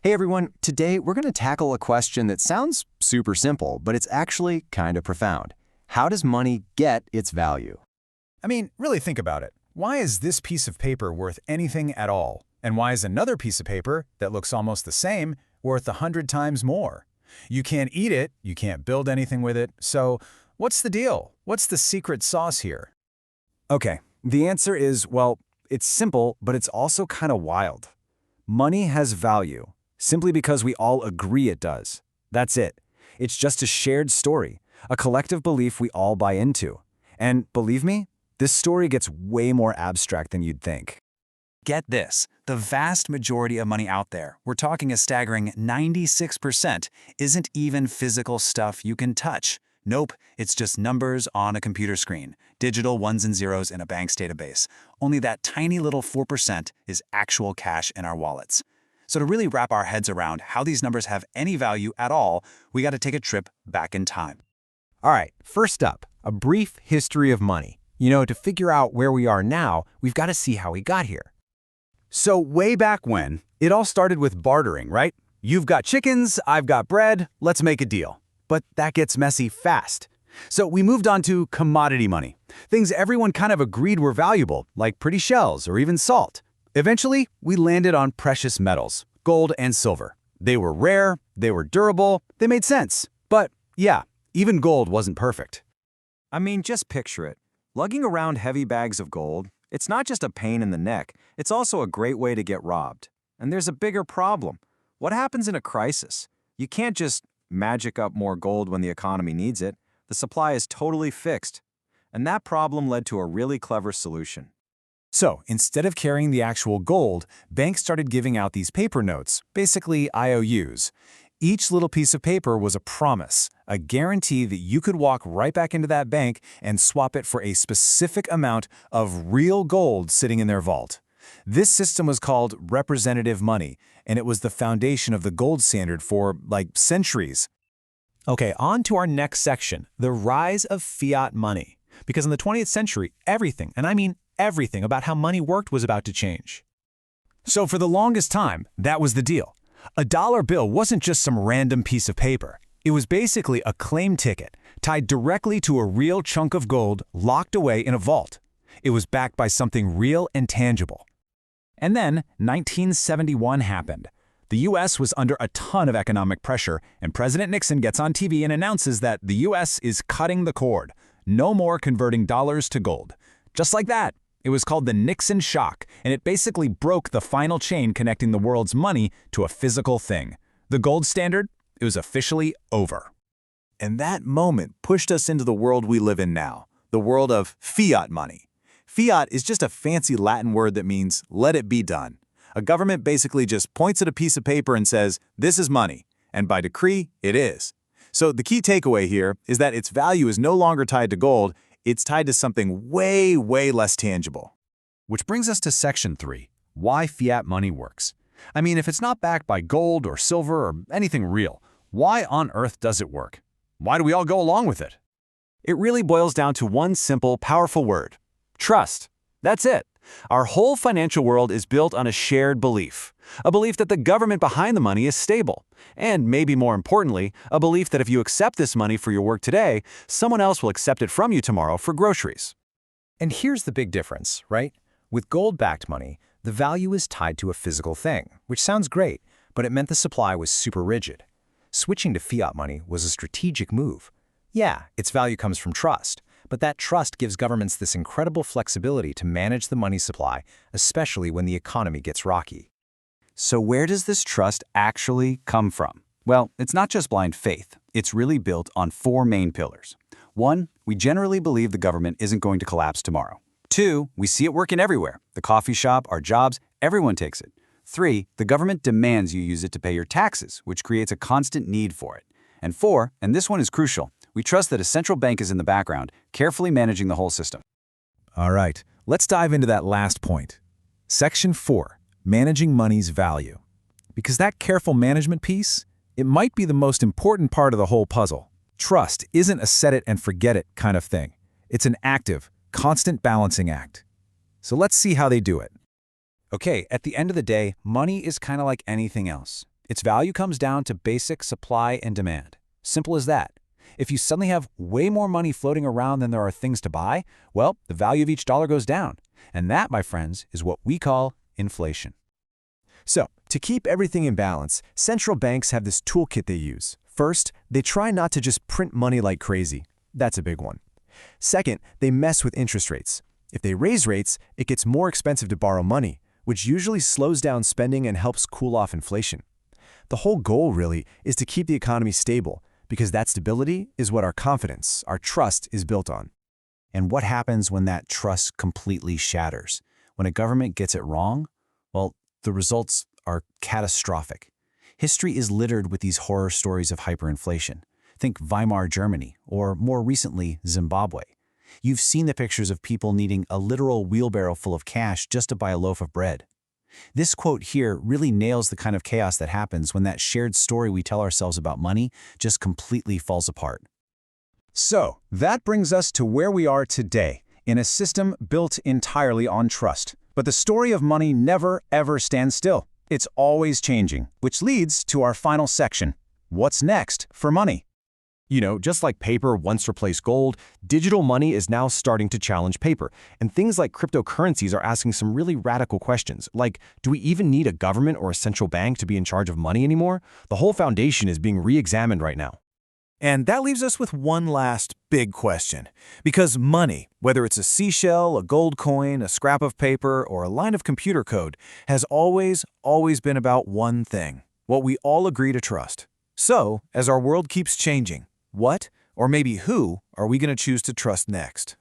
Hey everyone, today we're going to tackle a question that sounds super simple, but it's actually kind of profound. How does money get its value? I mean, really think about it. Why is this piece of paper worth anything at all? And why is another piece of paper that looks almost the same worth 100 times more? You can't eat it, you can't build anything with it, so what's the deal? What's the secret sauce here? Okay, the answer is, well, it's simple, but it's also kind of wild. Money has value, simply because we all agree it does. That's it. It's just a shared story, a collective belief we all buy into. And believe me, this story gets way more abstract than you'd think. Get this, the vast majority of money out there, we're talking a staggering 96%, isn't even physical stuff you can touch. Nope, it's just numbers on a computer screen, digital ones and zeros in a bank's database. Only that tiny little 4% is actual cash in our wallets. So to really wrap our heads around how these numbers have any value at all, we got to take a trip back in time. All right, first up, a brief history of money. To figure out where we are now, we've got to see how we got here. So way back when, it all started with bartering, right? You've got chickens, I've got bread, let's make a deal. But that gets messy fast. So we moved on to commodity money, things everyone kind of agreed were valuable, like pretty shells or even salt. Eventually, we landed on precious metals, gold and silver. They were rare, they were durable, they made sense. But yeah, even gold wasn't perfect. I mean, just picture it. Lugging around heavy bags of gold, it's not just a pain in the neck, it's also a great way to get robbed. And there's a bigger problem. What happens in a crisis? You can't just magic up more gold when the economy needs it. The supply is totally fixed. And that problem led to a really clever solution. So instead of carrying the actual gold, banks started giving out these paper notes, basically IOUs. Each little piece of paper was a promise, a guarantee that you could walk right back into that bank and swap it for a specific amount of real gold sitting in their vault. This system was called representative money, and it was the foundation of the gold standard for, centuries. Okay, on to our next section, the rise of fiat money. Because in the 20th century, everything, and I mean everything about how money worked was about to change. So for the longest time, that was the deal. A dollar bill wasn't just some random piece of paper. It was basically a claim ticket, tied directly to a real chunk of gold locked away in a vault. It was backed by something real and tangible. And then 1971 happened. The U.S. was under a ton of economic pressure, and President Nixon gets on TV and announces that the U.S. is cutting the cord. No more converting dollars to gold. Just like that. It was called the Nixon shock, and it basically broke the final chain connecting the world's money to a physical thing. The gold standard, it was officially over. And that moment pushed us into the world we live in now, the world of fiat money. Fiat is just a fancy Latin word that means let it be done. A government basically just points at a piece of paper and says, this is money, and by decree, it is. So the key takeaway here is that its value is no longer tied to gold, it's tied to something way, way less tangible. Which brings us to Section 3, why fiat money works. I mean, if it's not backed by gold or silver or anything real, why on earth does it work? Why do we all go along with it? It really boils down to one simple, powerful word: trust. That's it. Our whole financial world is built on a shared belief. A belief that the government behind the money is stable. And maybe more importantly, a belief that if you accept this money for your work today, someone else will accept it from you tomorrow for groceries. And here's the big difference, right? With gold-backed money, the value is tied to a physical thing, which sounds great, but it meant the supply was super rigid. Switching to fiat money was a strategic move. Yeah, its value comes from trust, but that trust gives governments this incredible flexibility to manage the money supply, especially when the economy gets rocky. So where does this trust actually come from? Well, it's not just blind faith. It's really built on four main pillars. 1, we generally believe the government isn't going to collapse tomorrow. 2, we see it working everywhere. The coffee shop, our jobs, everyone takes it. 3, the government demands you use it to pay your taxes, which creates a constant need for it. And 4, and this one is crucial, we trust that a central bank is in the background, carefully managing the whole system. All right, let's dive into that last point. Section 4, managing money's value. Because that careful management piece, it might be the most important part of the whole puzzle. Trust isn't a set it and forget it kind of thing. It's an active, constant balancing act. So let's see how they do it. Okay, at the end of the day, money is kind of like anything else. Its value comes down to basic supply and demand. Simple as that. If you suddenly have way more money floating around than there are things to buy, well, the value of each dollar goes down. And that, my friends, is what we call inflation. So, to keep everything in balance, central banks have this toolkit they use. First, they try not to just print money like crazy. That's a big one. Second, they mess with interest rates. If they raise rates, it gets more expensive to borrow money, which usually slows down spending and helps cool off inflation. The whole goal, really, is to keep the economy stable, because that stability is what our confidence, our trust, is built on. And what happens when that trust completely shatters? When a government gets it wrong? Well, the results are catastrophic. History is littered with these horror stories of hyperinflation. Think Weimar Germany, or more recently, Zimbabwe. You've seen the pictures of people needing a literal wheelbarrow full of cash just to buy a loaf of bread. This quote here really nails the kind of chaos that happens when that shared story we tell ourselves about money just completely falls apart. So, that brings us to where we are today, in a system built entirely on trust. But the story of money never, ever stands still. It's always changing, which leads to our final section. What's next for money? You know, just like paper once replaced gold, digital money is now starting to challenge paper. And things like cryptocurrencies are asking some really radical questions, like, do we even need a government or a central bank to be in charge of money anymore? The whole foundation is being re-examined right now. And that leaves us with one last big question. Because money, whether it's a seashell, a gold coin, a scrap of paper, or a line of computer code, has always been about one thing: what we all agree to trust. So, as our world keeps changing, what, or maybe who, are we going to choose to trust next?